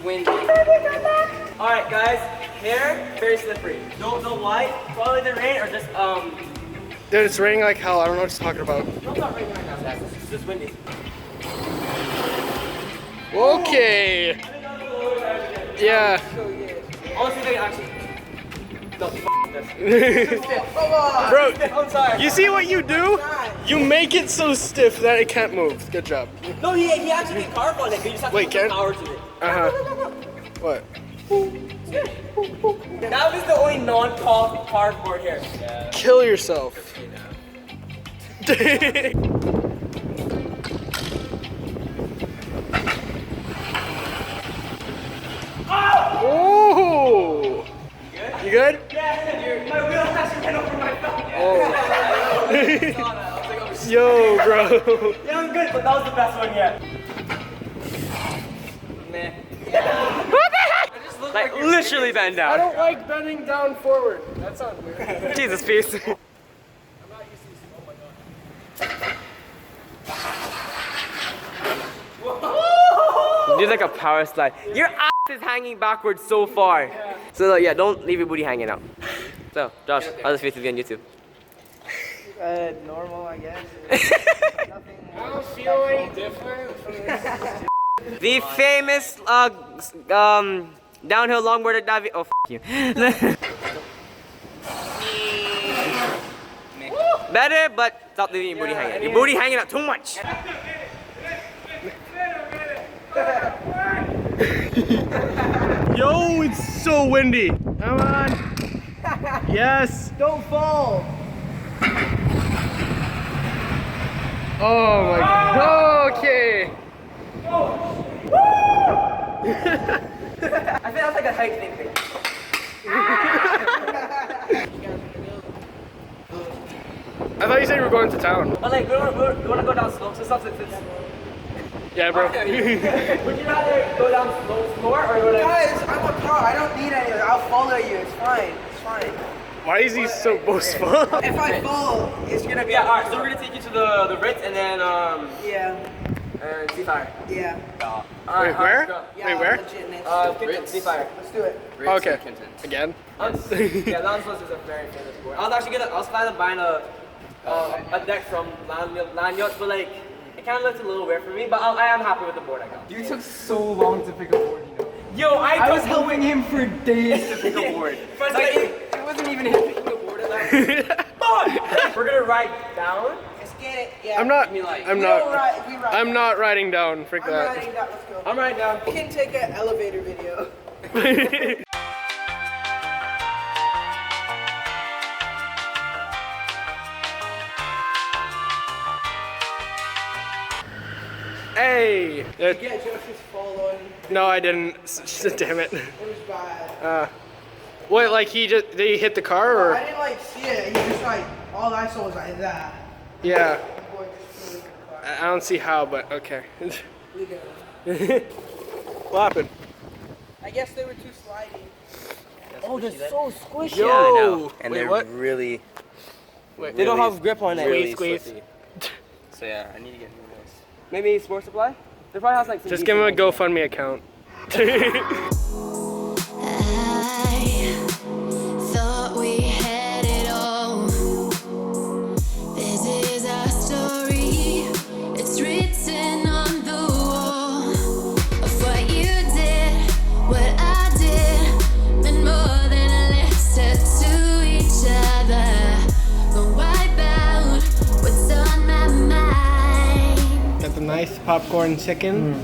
windy. Alright guys, here, very slippery. Don't know why. Probably the rain or just Dude, it's raining like hell. I don't know what you're talking about. no, it's not raining right now, guys. It's just windy. Okay. Yeah. Honestly, they actually. No, f this. Bro, I'm sorry. you see what you do? You make it so stiff that it can't move. Good job. No, he actually can carve on it, but you just have to Wait, put can? power to it. What? That was the only non-carved board here. Kill yourself. Oh! You good? Yeah, my wheel actually went over my thumb. Oh. Yo, bro. Yeah, I'm good, but that was the best one yet. Meh. What the heck? Like, literally bend I down. don't like bending down forward. That sounds weird. Jesus, peace. I'm not used to this. Oh my god. Do like a power slide. Your ass is hanging backwards so far. So yeah, don't leave your booty hanging out. So, Josh, how's this face to be on YouTube? Normal, I guess. I don't feel any different from this. The famous downhill longboarder Davi. Oh, f you. Better, but stop leaving your booty hanging out. Your booty hanging out too much. Yo, it's so windy. Come on. Yes. Don't fall. Oh my god. Okay. I think that's like a hiking thing. I thought you said you were going to town. But like, we wanna go down slopes and stuff. Yeah, bro. Would you rather go down slopes more or go down? Guys, I'm a pro. I don't need any of it. I'll follow you. It's fine. It's fine. Why is he so boastful? If I fall, it's gonna be. Yeah, alright, so we're gonna take you to the Ritz and then Yeah. and Seafire. Yeah. Wait, where? Yeah. Wait, where? Legit, next. Seafire. Let's do it. Okay. Again? Yeah, Landslos is a very famous board. I was planning on buying a deck from Land Yachts, but like, it kind of looks a little weird for me, but I am happy with the board I got. You took so long to pick a board, you know. Yo, I was helping him for days to pick a board. First, Like, like, it wasn't even him picking a board at that. we're gonna ride down. Let's get it. Yeah. I'm not. Me like- I'm We don't not. ride. We ride. I'm not riding down. Freak I'm that. riding that. Let's go. I'm riding down. We can take an elevator video. Hey. Yeah, Josh was following. No, I didn't. Damn it. It was bad. What? Like did he hit the car or? I didn't like see it. He just like all I saw was like that. Yeah. The boy just flew into the car. I don't see how, but okay. We go. What happened? I guess they were too sliding. Oh, they're so squishy. Yo. Yeah, I know. And Wait, they're what? really, Wait. They don't have grip on it. really Squeeze. slippy. So yeah, I need to get new ones. Maybe Sports Supply? They probably has like some Just give him a decent GoFundMe account. I thought we had it all. This is our story. It's written on the wall of what you did, what I did, and more than a letter to each other. Gonna wipe out what's on my mind. Got the nice popcorn chicken.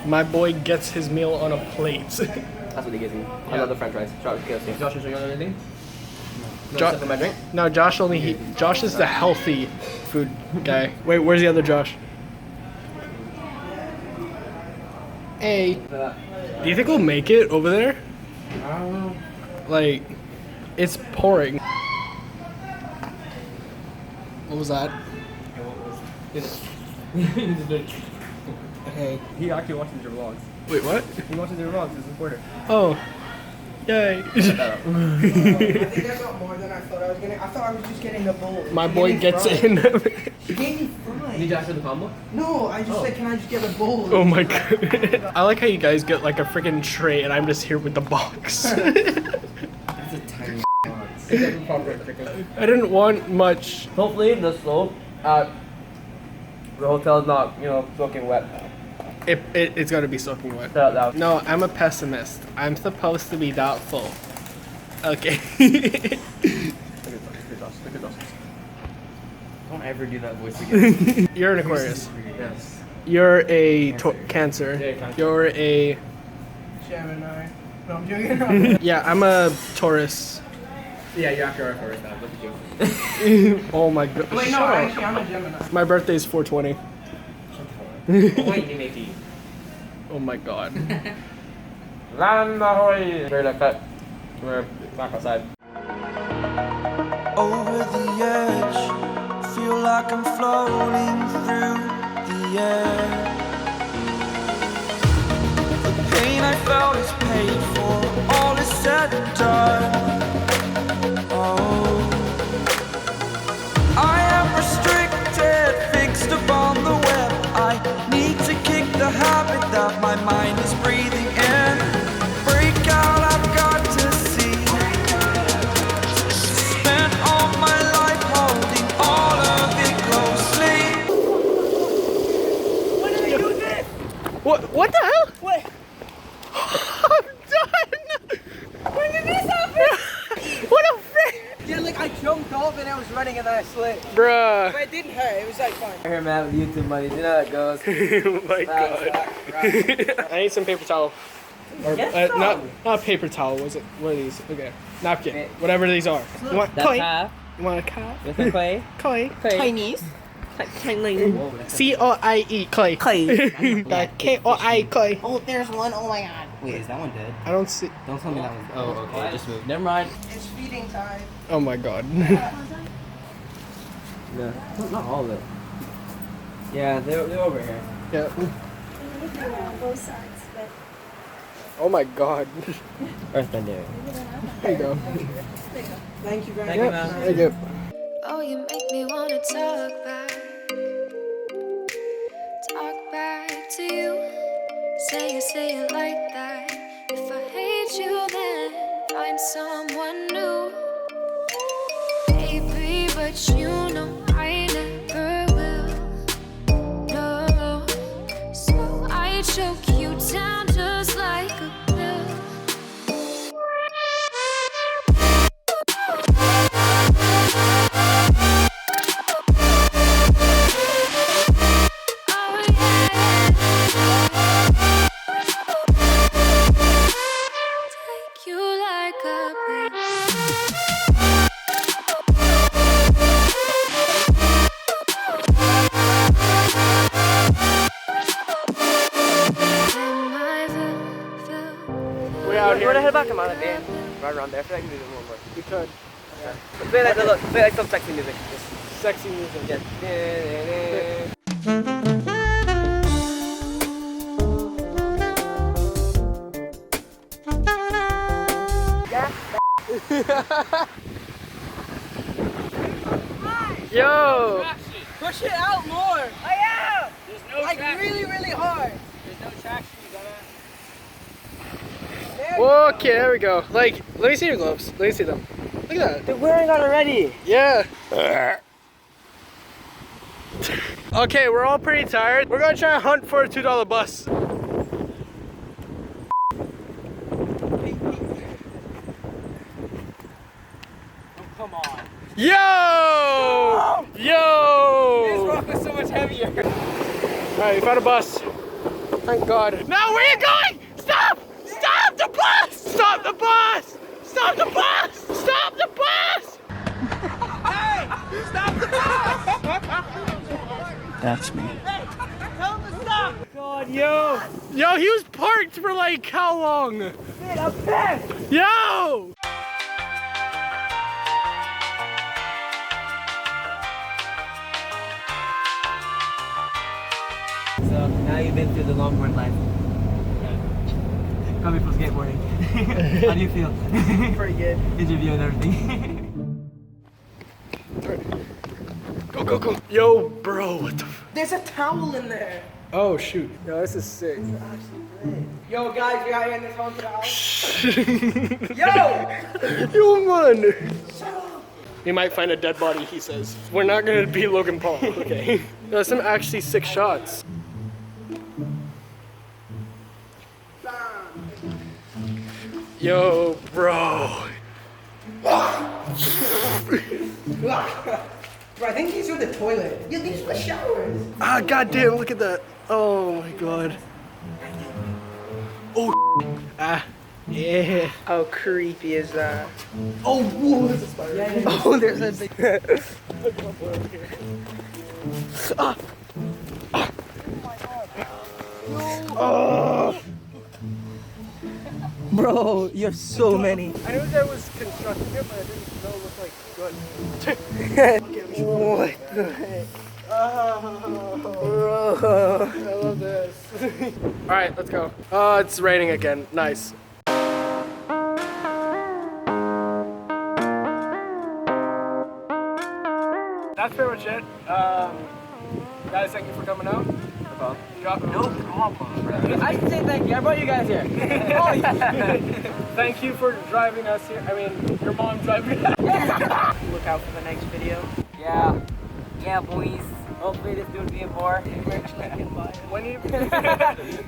My boy gets his meal on a plate. That's what he gives me. I love the French fries. Josh, is you on anything? Jo- my drink? No, Josh Josh is the healthy food guy. Wait, where's the other Josh? Hey. Do you think we'll make it over there? I don't know. Like, it's pouring. What was that? Hey. He actually watches your vlogs. Wait, what? He watches your vlogs, he's a supporter. Oh. Yay. I think I got more than I thought I was getting. I thought I was just getting the bowl. My She boy gave me gets fries. in. She gave me fries. Did you ask for the combo? No, I just said, can I just get a bowl? Oh my god. I like how you guys get like a freaking tray and I'm just here with the box. That's a tiny box. I didn't want much. Hopefully the slope at the hotel is not, soaking wet. It's gotta be soaking wet. Shut up now. No, I'm a pessimist. I'm supposed to be doubtful. Okay. Don't ever do that voice again. You're an Aquarius. Yes. You're a Cancer. Yeah, Cancer. You're a... Gemini. No, I'm joking. Yeah, I'm a Taurus. Yeah, you're after our first now. Look at you. Oh my god. Wait, no, actually, I'm a Gemini. My birthday's 420. Wait, you make it. Oh my god. Land ahoy! Very like that. We're back outside. Over the edge, feel like I'm floating through the air. The pain I felt is paid for, all is said and done. Oh, I am restricted, fixed upon the web. I need to kick the habit that my mind is breathing in. Break out, I've got to see. Spent all my life holding all of it closely. When did they do this? What the hell? What? I'm done! When did this happen? What a frick! Yeah, like I jumped off and I was running and then I slid. Bruh. But it didn't hurt. It was like fun. Here, man, with YouTube money. You know how it goes. Oh my god. I need some paper towel. Or, not paper towel, was it? What are these? Okay. Napkin. Okay. Whatever these are. You want That's koi? half. You want a cat? With a clay. Koi. Chinese. C-O-I-E. Koi. K-O-I. Koi. Oh, there's one. Oh my god. Wait, is that one dead? I don't see. Don't tell me that one's. Oh, okay. Just move. Never mind. It's feeding time. Oh my god. No, not all of it. Yeah, they're over here. Yeah. Both sides, but Oh my god. Earthbender. There you go. Thank you very Thank you, much. man. Thank you. Oh, you make me wanna talk back to you. Say it like that. If I hate you, then find someone new. Baby, but you know I never will. No, so I choke you down just like a pill. Oh yeah. Take you like a pill. We're out You wanna here. head back? I'm on a band. Right around there. I feel like I can do one more. We could. Play like some sexy music. Sexy music. Yeah. Yo! Push it out more. I am. There's no like really, really hard. There's no traction, Okay, there we go. Like, let me see your gloves. Let me see them. Look at that. They're wearing that already. Yeah. Okay, we're all pretty tired. We're gonna try and hunt for a $2 bus. Come on. Yo! This Yo! rock was so much heavier. Alright, we found a bus. Thank God. No, where are you going? Stop! Stop the bus! Stop the bus! Stop the bus! Stop the bus! That's me. God, yo! Yo, he was parked for like how long? Yo! So now you've been through the longboard life. Coming from skateboarding. How do you feel? Pretty good. Interview and everything. Go, go, go. Yo, bro, what the There's a towel in there. Oh, shoot. Yo, this is sick. Yo, guys, we out here in this haunted house. Yo! Yo, man. We might find a dead body, he says. We're not gonna be Logan Paul, okay? There's some actually sick shots. Yo, bro. Bro, I think these are the toilet. Yeah, these are the showers. Ah, goddamn, look at that. Oh my god. Oh, ah, yeah. How creepy is that? Oh, whoa, there's a spider. Yeah, oh, there's a big. Bro, you have so many. I knew that was constructing it, but I didn't know it looked like good. What the heck? Bro. I love this. All right, let's go. It's raining again. Nice. That's pretty much it. Guys, thank you for coming out. No problem. I should say thank you. I brought you guys here. Oh, yeah. Thank you for driving us here. I mean, your mom driving us. Look out for the next video. Yeah. Yeah, boys. Hopefully this dude being poor. When you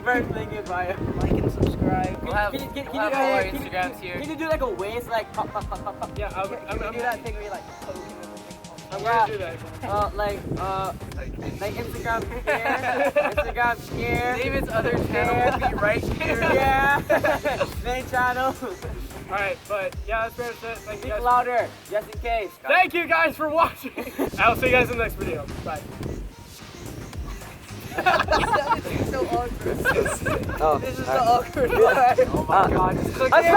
First link in bio. Like and subscribe. We'll have all our Instagrams here. Can you do like a waist, like pop, pop, pop, pop, pop? Yeah, I'm do that thing where you like poking with the thing. gonna do that. Like Instagram here, Instagram here. David's other channel will be right here. Yeah. Main channel. All right, but yeah, that's pretty much it. Thank you Speak guys. louder, just in case. Thank you guys for watching. I'll see you guys in the next video. Bye. So awkward. Oh, This is the awkward part. oh my god. Let's